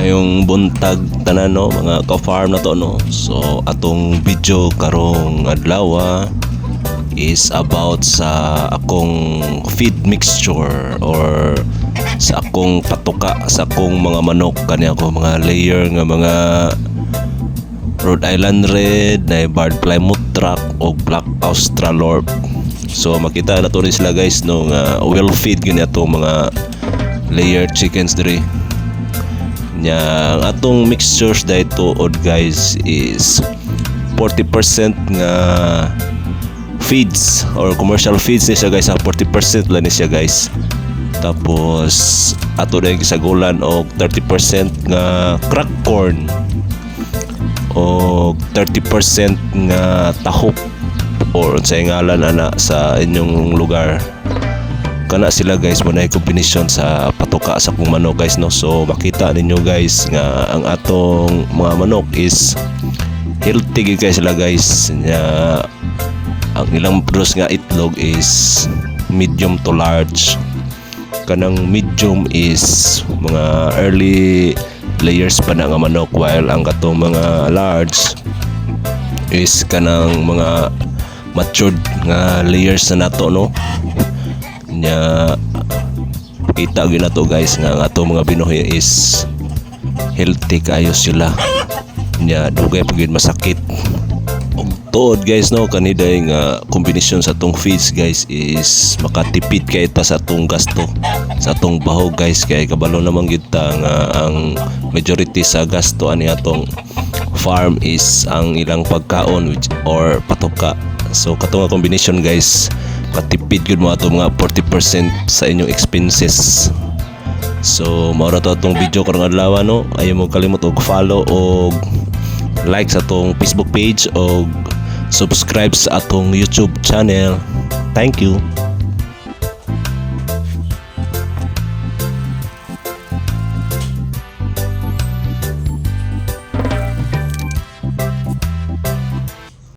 Yung buntag tanan no mga ka-farm na to no. So atong video karong adlaw is about sa akong feed mixture or sa akong patuka sa akong mga manok kaniya ko mga layer nga mga Rhode Island Red na barred plymouth rock o black australorp. So makita na to rin sila guys no nga well feed gini atong mga layer chickens diri. Nya ang atong mixtures dito od guys is 40% nga feeds or commercial feeds ni siya guys, 40% lang ni siya guys. Tapos ato na gisagulan og 30% nga crack corn o 30% nga tahop or sa ngalan ana sa inyong lugar. Kana sila guys mo na combination sa patuka sa kong manok guys no. So makita ninyo guys nga ang atong mga manok is healthy guys sila guys nya ang ilang produce nga itlog is medium to large. Kanang medium is mga early layers pa na nga manok while ang katong mga large is kanang mga matured nga layers na nato no. Nya kita gyud nato guys nga ang atong mga binuhi is healthy kayo sila. Nya dugay pa gyud masakit. Og tuod guys no kaniday nga kombinasyon sa atong feeds guys is makatipid kay ta sa atong gasto sa atong bahog guys kay kabalo naman gyud ta nga ang majority sa gasto ani atong farm is ang ilang pagkaon which or patuka. So katong nga kombinasyon guys katipid gyud mo ato mga 40% sa inyong expenses. So mao ra to atong video karong adlaw no. Ayaw mo kalimot og follow og like sa atong Facebook page og subscribe sa atong YouTube channel. Thank you.